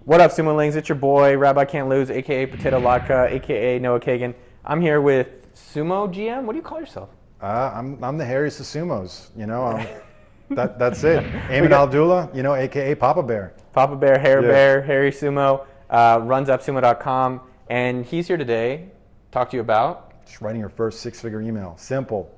What up, Sumo Lings? It's your boy, Rabbi Can't Lose, aka Potato Latka, aka Noah Kagan. I'm here with Sumo GM. What do you call yourself? I'm the Harry Susumos. That's it. Ayman Abdullah, aka Papa Bear. Papa Bear, Hair Bear, Harry Sumo, runs appsumo.com, and he's here today to talk to you about Just writing your first six-figure email. Simple.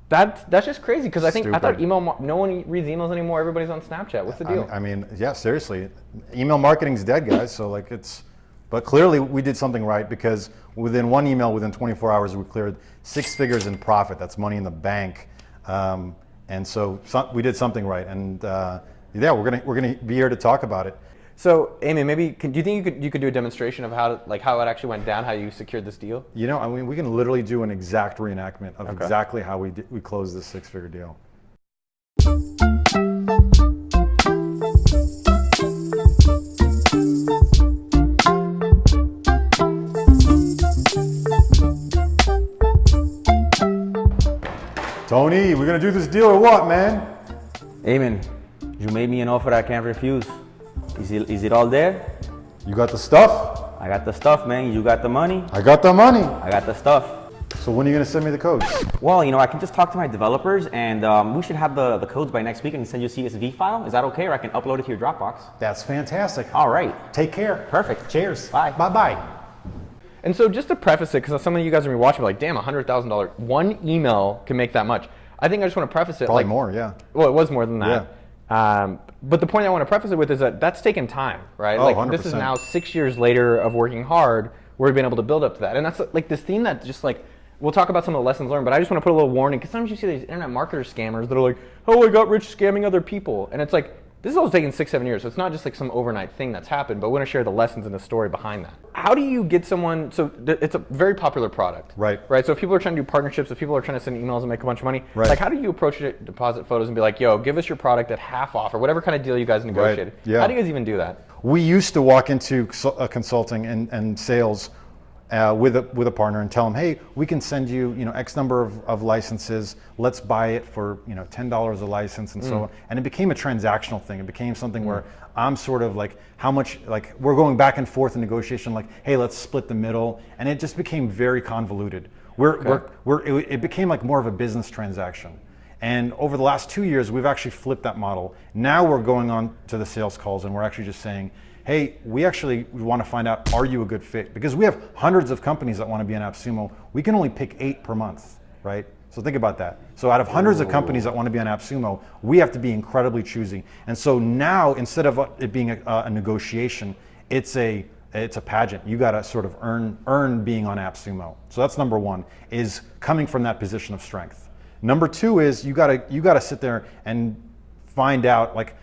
That's just crazy because I thought email. No one reads emails anymore. Everybody's on Snapchat. What's the deal? I mean, yeah, seriously, email marketing's dead, guys. So but clearly we did something right because within one email, within 24 hours, we cleared 6 figures in profit. That's money in the bank, and so we did something right. And we're gonna be here to talk about it. So, Ayman, maybe do you think you could do a demonstration of how it actually went down, how you secured this deal? I mean, we can literally do an exact reenactment of exactly how we closed this 6-figure deal. Tony, we're gonna do this deal or what, man? Ayman, you made me an offer I can't refuse. Is it all there? You got the stuff? I got the stuff, man. You got the money? I got the money. I got the stuff. So when are you gonna send me the codes? Well, I can just talk to my developers and we should have the codes by next week and send you a CSV file. Is that okay? Or I can upload it to your Dropbox. That's fantastic. All right. Take care. Perfect. Cheers. Bye. Bye-bye. And so just to preface it, because some of you guys are gonna be watching, like, damn, $100,000, one email can make that much. I think I just want to preface it. Probably more, yeah. Well, it was more than that. Yeah. But the point I want to preface it with is that that's taken time, right? Oh, like 100%. This is now 6 years later of working hard where we've been able to build up to that. And that's like this theme that just like, we'll talk about some of the lessons learned, but I just want to put a little warning because sometimes you see these internet marketer scammers that are like, oh, I got rich scamming other people. And it's like, this is all taken 6-7 years. So it's not just like some overnight thing that's happened, but we're going to share the lessons and the story behind that. How do you get someone, so it's a very popular product. Right. So if people are trying to do partnerships, if people are trying to send emails and make a bunch of money, right. Like how do you approach it, deposit photos and be like, yo, give us your product at half off or whatever kind of deal you guys negotiated. Right. Yeah. How do you guys even do that? We used to walk into consulting and sales with a partner and tell them, hey, we can send you, X number of licenses. Let's buy it for, $10 a license and so on. And it became a transactional thing. It became something where I'm sort of like, how much, like we're going back and forth in negotiation, like, hey, let's split the middle. And it just became very convoluted. It became like more of a business transaction. And over the last 2 years, we've actually flipped that model. Now we're going on to the sales calls and we're actually just saying, hey, we want to find out, are you a good fit? Because we have hundreds of companies that want to be on AppSumo. We can only pick 8 per month, right? So think about that. So out of hundreds of companies that want to be on AppSumo, we have to be incredibly choosy. And so now, instead of it being a negotiation, it's a pageant. You got to sort of earn being on AppSumo. So that's number one, is coming from that position of strength. Number two is you got to sit there and find out, like,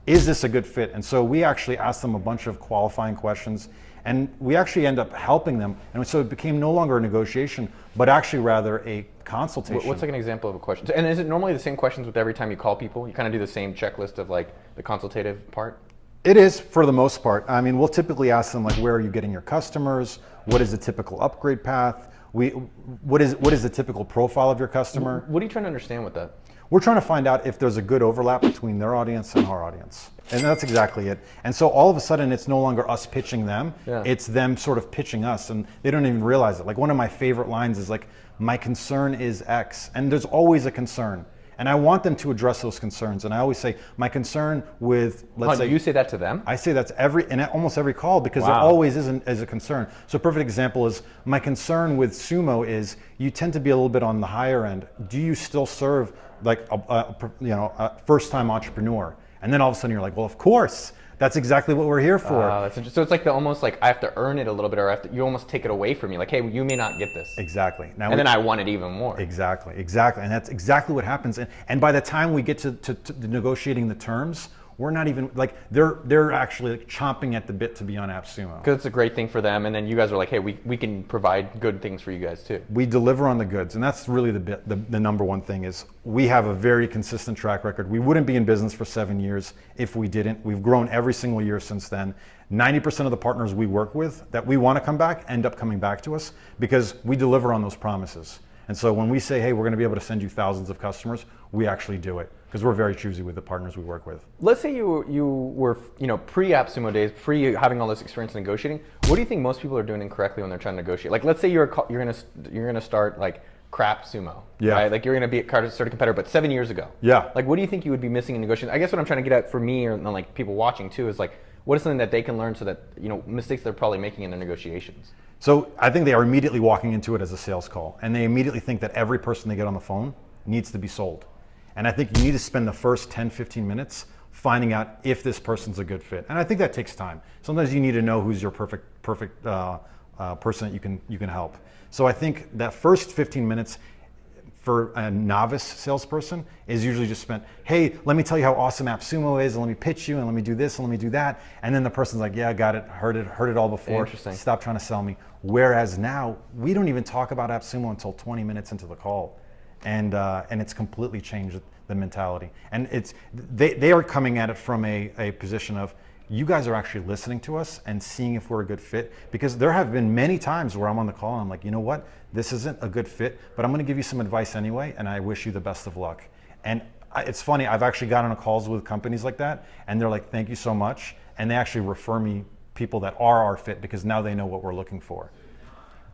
is this a good fit? And so we actually asked them a bunch of qualifying questions and we actually end up helping them. And so it became no longer a negotiation, but actually rather a consultation. What's like an example of a question? And is it normally the same questions with every time you call people? You kind of do the same checklist of like the consultative part? It is for the most part. I mean, we'll typically ask them like, where are you getting your customers? What is the typical upgrade path? What is the typical profile of your customer? What are you trying to understand with that? We're trying to find out if there's a good overlap between their audience and our audience. And that's exactly it. And so all of a sudden, it's no longer us pitching them. Yeah. It's them sort of pitching us, and they don't even realize it. Like one of my favorite lines is like, my concern is X. And there's always a concern. And I want them to address those concerns. And I always say, my concern with, let's say— You say that to them? I say that to in almost every call because there always is a concern. So a perfect example is, my concern with Sumo is you tend to be a little bit on the higher end. Do you still serve like a first-time entrepreneur? And then all of a sudden you're like, well, of course. That's exactly what we're here for. That's interesting. So it's like almost like I have to earn it a little bit, or you almost take it away from me. Like, hey, you may not get this. Exactly. And then I want it even more. Exactly. And that's exactly what happens. And by the time we get to negotiating the terms, we're not even like, they're actually like chomping at the bit to be on AppSumo. Because it's a great thing for them, and then you guys are like, hey, we can provide good things for you guys too. We deliver on the goods, and that's really the number one thing is we have a very consistent track record. We wouldn't be in business for 7 years if we didn't. We've grown every single year since then. 90% of the partners we work with that we want to come back end up coming back to us because we deliver on those promises. And so when we say, hey, we're going to be able to send you thousands of customers, we actually do it. because we're very choosy with the partners we work with. Let's say you were pre AppSumo days, pre having all this experience in negotiating. What do you think most people are doing incorrectly when they're trying to negotiate? Like, let's say you're gonna start like Crap Sumo, Yeah. right? Like you're gonna be a certain competitor, but 7 years ago. Yeah. Like, what do you think you would be missing in negotiating? I guess what I'm trying to get at for me or like people watching too is like, what is something that they can learn so that mistakes they're probably making in their negotiations? So I think they are immediately walking into it as a sales call, and they immediately think that every person they get on the phone needs to be sold. And I think you need to spend the first 10, 15 minutes finding out if this person's a good fit. And I think that takes time. Sometimes you need to know who's your perfect person that you can help. So I think that first 15 minutes for a novice salesperson is usually just spent, hey, let me tell you how awesome AppSumo is, and let me pitch you, and let me do this, and let me do that. And then the person's like, yeah, got it, heard it all before. Interesting. Stop trying to sell me. Whereas now, we don't even talk about AppSumo until 20 minutes into the call. And it's completely changed the mentality. And they are coming at it from a position of, you guys are actually listening to us and seeing if we're a good fit, because there have been many times where I'm on the call and I'm like, you know what, this isn't a good fit, but I'm going to give you some advice anyway, and I wish you the best of luck. And it's funny, I've actually gotten on calls with companies like that, and they're like, thank you so much, and they actually refer me people that are our fit because now they know what we're looking for.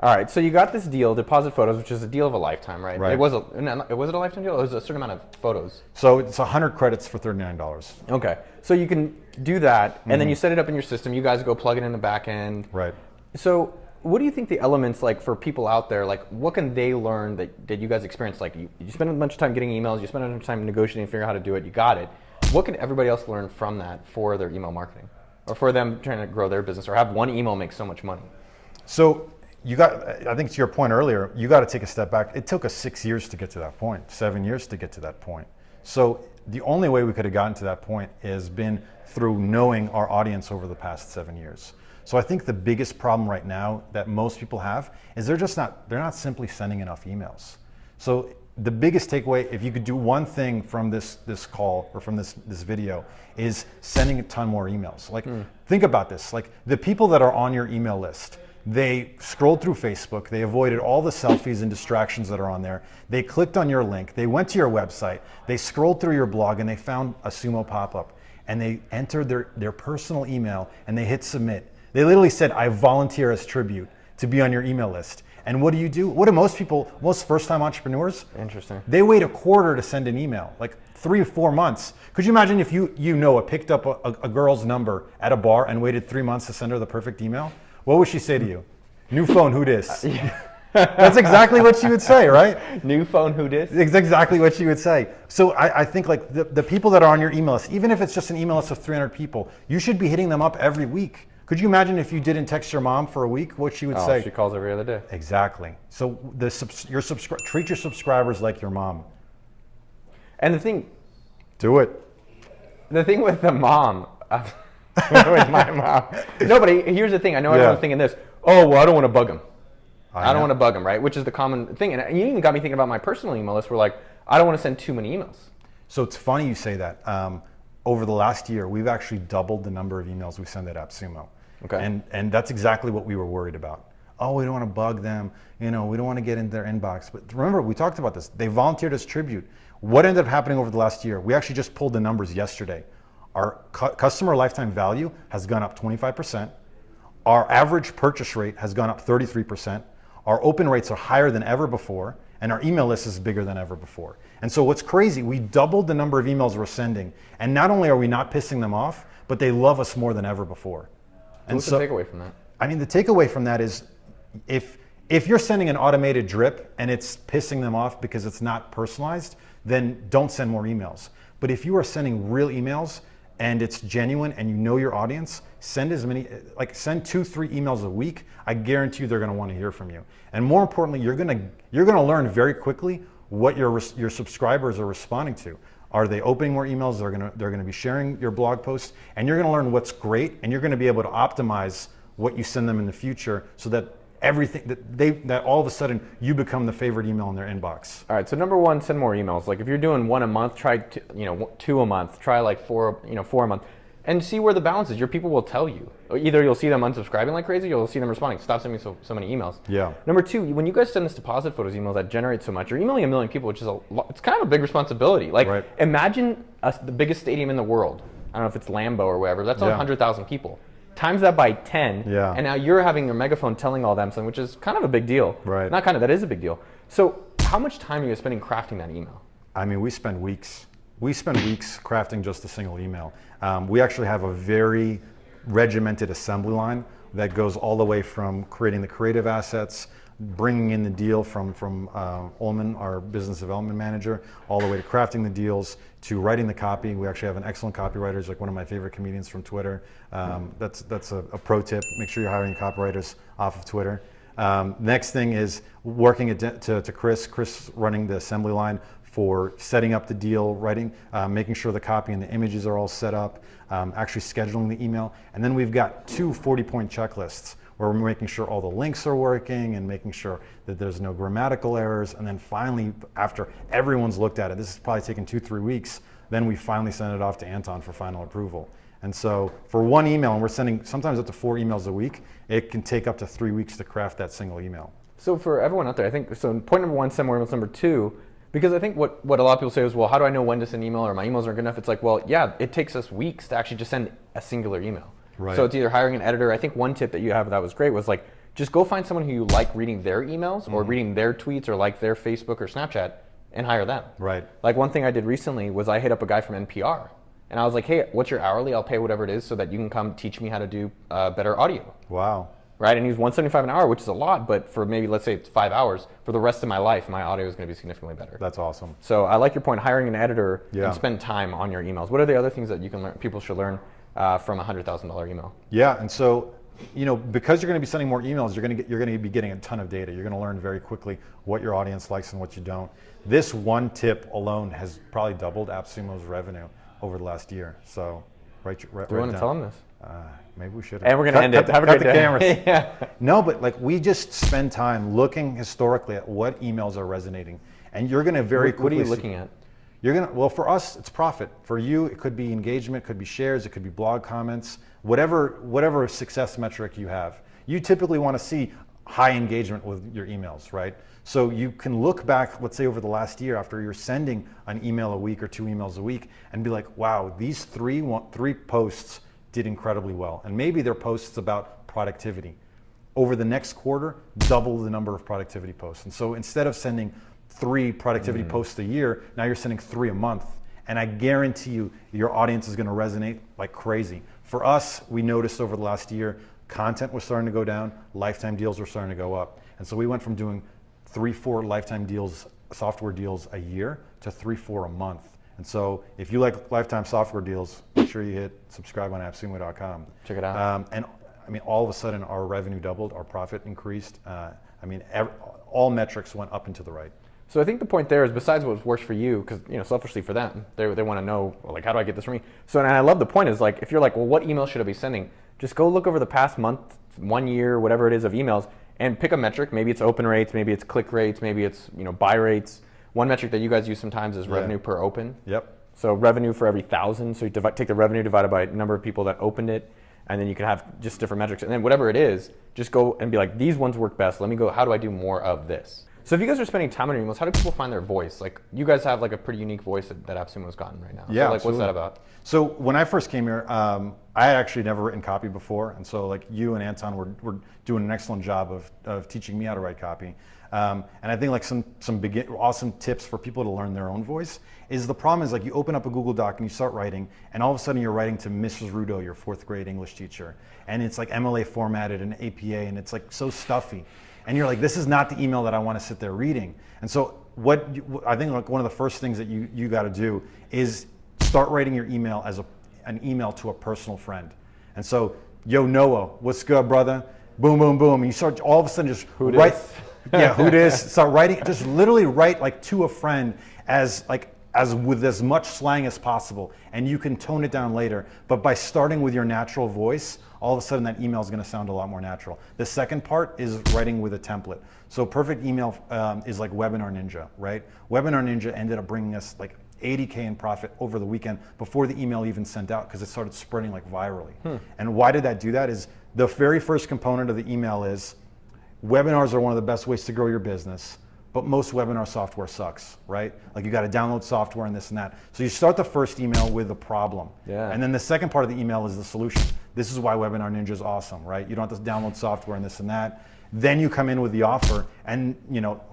All right, so you got this deal, Deposit Photos, which is a deal of a lifetime, right? Right. Was it a lifetime deal? It was a certain amount of photos. So it's 100 credits for $39. Okay, so you can do that, and then you set it up in your system. You guys go plug it in the back end. Right. So what do you think the elements, like for people out there, like what can they learn that you guys experience? Like you spend a bunch of time getting emails, you spend a bunch of time negotiating, figuring out how to do it, you got it. What can everybody else learn from that for their email marketing? Or for them trying to grow their business or have one email make so much money? So I think to your point earlier, you got to take a step back. It took us 6 years to get to that point, 7 years to get to that point. So the only way we could have gotten to that point has been through knowing our audience over the past 7 years. So I think the biggest problem right now that most people have is they're not simply sending enough emails. So the biggest takeaway, if you could do one thing from this call or from this video, is sending a ton more emails. Like, think about this. Like, the people that are on your email list, they scrolled through Facebook, they avoided all the selfies and distractions that are on there, they clicked on your link, they went to your website, they scrolled through your blog, and they found a Sumo pop-up, and they entered their personal email, and they hit submit. They literally said, I volunteer as tribute to be on your email list. And what do? What do most first-time entrepreneurs? Interesting. They wait a quarter to send an email, like 3 or 4 months. Could you imagine if you picked up a girl's number at a bar and waited 3 months to send her the perfect email? What would she say to you? New phone, who dis? That's exactly what she would say, right? New phone, who dis? It's exactly what she would say. So I think like the people that are on your email list, even if it's just an email list of 300 people, you should be hitting them up every week. Could you imagine if you didn't text your mom for a week, what she would say? She calls every other day. Exactly. So treat your subscribers like your mom. And the thing with the mom, with my mom. No, but here's the thing. I know everyone's thinking this. Oh, well, I don't want to bug him. I don't want to bug him, right? Which is the common thing. And you even got me thinking about my personal email list where like, I don't want to send too many emails. So it's funny you say that. Over the last year, we've actually doubled the number of emails we send at AppSumo. Okay. And that's exactly what we were worried about. Oh, we don't want to bug them. We don't want to get into their inbox. But remember, we talked about this. They volunteered as tribute. What ended up happening over the last year? We actually just pulled the numbers yesterday. Our customer lifetime value has gone up 25%. Our average purchase rate has gone up 33%. Our open rates are higher than ever before. And our email list is bigger than ever before. And so what's crazy, we doubled the number of emails we're sending. And not only are we not pissing them off, but they love us more than ever before. And what's the takeaway from that? I mean, the takeaway from that is if you're sending an automated drip and it's pissing them off because it's not personalized, then don't send more emails. But if you are sending real emails and it's genuine and you know your audience, send 2-3 emails a week. I guarantee you they're going to want to hear from you. And more importantly, you're going to learn very quickly what your subscribers are responding to. Are they opening more emails? They're going to be sharing your blog posts, and you're going to learn what's great, and you're going to be able to optimize what you send them in the future so that that all of a sudden you become the favorite email in their inbox. All right. So number one, send more emails. Like if you're doing 1 a month, try 2 a month. Try like 4 a month. and see where the balance is. Your people will tell you. Either you'll see them unsubscribing like crazy, or you'll see them responding. Stop sending me so many emails. Yeah. Number two, when you guys send this deposit photos emails that generate so much, you're emailing a million people, which is it's kind of a big responsibility. Like, Right. imagine the biggest stadium in the world. I don't know if it's Lambeau or whatever. That's on Yeah. 100,000 people. Times that by 10, Yeah. and now you're having your megaphone telling all them something, which is kind of a big deal. Right. Not kind of, that is a big deal. So how much time are you spending crafting that email? I mean, we spend weeks. We spend weeks crafting just a single email. We actually have a very regimented assembly line that goes all the way from creating the creative assets, bringing in the deal from Ullman, our business development manager, all the way to crafting the deals, to writing the copy. We actually have an excellent copywriter. He's like one of my favorite comedians from Twitter. That's a pro tip. Make sure you're hiring copywriters off of Twitter. Next thing is working to Chris running the assembly line for setting up the deal, writing, making sure the copy and the images are all set up, actually scheduling the email. And then we've got 2 40-point checklists where we're making sure all the links are working and making sure that there's no grammatical errors. And then finally, after everyone's looked at it, this has probably taken 2-3 weeks, then we finally send it off to Anton for final approval. And so for one email, and we're sending sometimes up to 4 emails a week, it can take up to 3 weeks to craft that single email. So for everyone out there, I think, so point number one, send more emails. Number two, because I think what a lot of people say is, well, how do I know when to send email, or my emails aren't good enough? It's like, well, yeah, it takes us weeks to actually just send a singular email. Right. So it's either hiring an editor. I think one tip that you have that was great was like, just go find someone who you like reading their emails or reading their tweets or like their Facebook or Snapchat and hire them. Right. Like one thing I did recently was I hit up a guy from NPR and I was like, hey, what's your hourly? I'll pay whatever it is so that you can come teach me how to do better audio. Wow. Right, and he was $175 an hour, which is a lot, but for maybe, let's say it's 5 hours, for the rest of my life, my audio is going to be significantly better. That's awesome. So I like your point, hiring an editor Yeah. and spend time on your emails. What are the other things that you can learn, people should learn from a $100,000 email? Yeah, and so, you know, because you're going to be sending more emails, you're going to be getting a ton of data. You're going to learn very quickly what your audience likes and what you don't. This one tip alone has probably doubled AppSumo's revenue over the last year. So, write Do you want to tell them this? Maybe we should. And we're going to end it. Have a great day. Cameras. Yeah. No, but like we just spend time looking historically at what emails are resonating, and you're going to very quickly. What are you see- looking at? You're gonna, well, for us, it's profit. For you, it could be engagement, it could be shares, it could be blog comments, whatever success metric you have. You typically want to see high engagement with your emails, right? So you can look back, let's say over the last year, after you're sending an email a week or 2 emails a week, and be like, wow, these three posts did incredibly well. And maybe they're posts about productivity. Over the next quarter, double the number of productivity posts. And so instead of sending 3 productivity posts a year, now you're sending 3 a month. And I guarantee you, your audience is going to resonate like crazy. For us, we noticed over the last year, content was starting to go down, lifetime deals were starting to go up. And so we went from doing 3-4 lifetime deals, software deals a year, to 3-4 a month. And so if you like lifetime software deals, make sure you hit subscribe on appsumo.com. Check it out. And I mean, all of a sudden our revenue doubled, our profit increased. I mean, all metrics went up and to the right. So I think the point there is, besides what works for you, because selfishly for them, they want to know, like, how do I get this from me? So, and I love the point is, like, if you're like, well, what email should I be sending? Just go look over the past month, 1 year, whatever it is of emails, and pick a metric. Maybe it's open rates, maybe it's click rates, maybe it's buy rates. One metric that you guys use sometimes is revenue per open. Yep. So revenue for every 1,000. So you take the revenue divided by number of people that opened it, and then you can have just different metrics. And then whatever it is, just go and be like, these ones work best. Let me go, how do I do more of this? So if you guys are spending time on your emails, how do people find their voice? Like, you guys have like a pretty unique voice that AppSumo's gotten right now. Yeah, so like, absolutely. what's that about? So when I first came here, I had actually never written copy before. And so like you and Anton were doing an excellent job of teaching me how to write copy. And I think like some awesome tips for people to learn their own voice is, the problem is like you open up a Google Doc and you start writing, and all of a sudden you're writing to Mrs. Rudo, your 4th grade English teacher. And it's like MLA formatted and APA, and it's like so stuffy. And you're like, this is not the email that I want to sit there reading. And so I think like one of the first things that you got to do is start writing your email as an email to a personal friend. And so, yo, Noah, what's good, brother? Boom, boom, boom. And you start all of a sudden just write. Yeah, who dis? Start writing, just literally write like to a friend as with as much slang as possible, and you can tone it down later. But by starting with your natural voice, all of a sudden that email is going to sound a lot more natural. The second part is writing with a template. So perfect email is like Webinar Ninja, right? Webinar Ninja ended up bringing us like $80K in profit over the weekend before the email even sent out because it started spreading like virally. And why did that do that? Is the very first component of the email is webinars are one of the best ways to grow your business, but most webinar software sucks, right? Like you got to download software and this and that. So you start the first email with a problem. Yeah. And then the second part of the email is the solution. This is why Webinar Ninja is awesome, right? You don't have to download software and this and that. Then you come in with the offer, and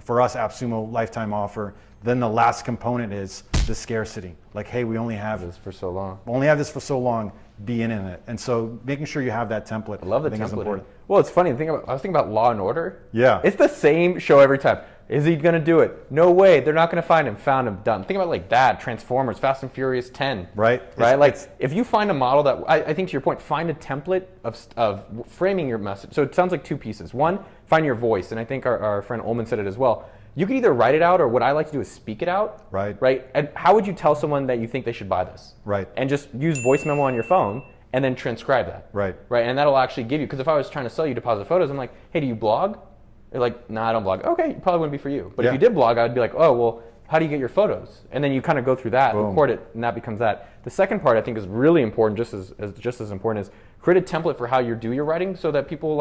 for us, AppSumo lifetime offer. Then the last component is the scarcity. Like, hey, we only have This for so long. this for so long. Be in it, and so making sure you have that template. I love the I think is template. important. Well, it's funny. I was thinking about Law and Order. Yeah. It's the same show every time. Is he gonna do it? No way. They're not gonna find him. Found him. Done. Think about like that. Transformers, Fast and Furious 10. Right. Right. It's If you find a model that I think to your point, find a template of framing your message. So it sounds like two pieces. One, find your voice, and I think our friend Ullman said it as well. You can either write it out, or what I like to do is speak it out. Right. Right. And how would you tell someone that you think they should buy this? Right. And just use voice memo on your phone. And then transcribe that. Right. Right. And that'll actually give you, because if I was trying to sell you deposit photos, I'm like, hey, do you blog? You're like, no, I don't blog. Okay, it probably wouldn't be for you. But if Yeah. you did blog, I'd be like, oh, well, how do you get your photos? And then you kind of go through that, Boom. record it, and that becomes that. The second part I think is really important, just as important, is create a template for how you do your writing so that people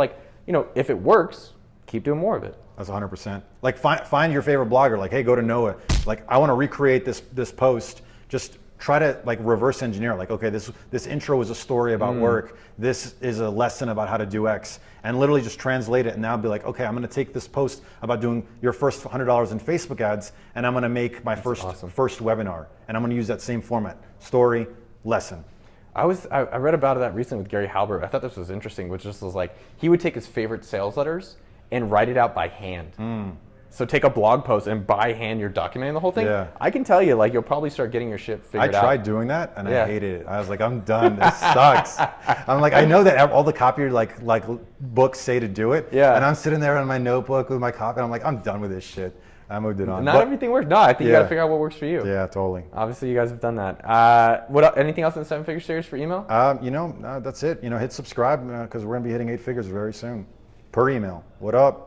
if it works, keep doing more of it. That's 100%. Like find your favorite blogger. Like, hey, go to Noah. Like, I want to recreate this post. Just try to like reverse engineer. Like, okay, this intro is a story about work. This is a lesson about how to do X, and literally just translate it. And now be like, okay, I'm going to take this post about doing your first $100 in Facebook ads, and I'm going to make my first webinar, and I'm going to use that same format: story, lesson. I read about that recently with Gary Halbert. I thought this was interesting, which just was like he would take his favorite sales letters and write it out by hand. So take a blog post and by hand you're documenting the whole thing. Yeah. I can tell you, like, you'll probably start getting your shit figured out. I tried doing that and Yeah. I hated it. I was like, I'm done. This sucks. I'm like, I know that all the copy like books say to do it. Yeah. And I'm sitting there on my notebook with my copy, and I'm like, I'm done with this shit. I moved it on. Not But- everything works. No, I think you got to Yeah. figure out what works for you. Yeah, totally. Obviously, you guys have done that. Anything else in the 7-Figure Series for email? That's it. Hit subscribe because we're gonna be hitting 8 figures very soon per email. What up?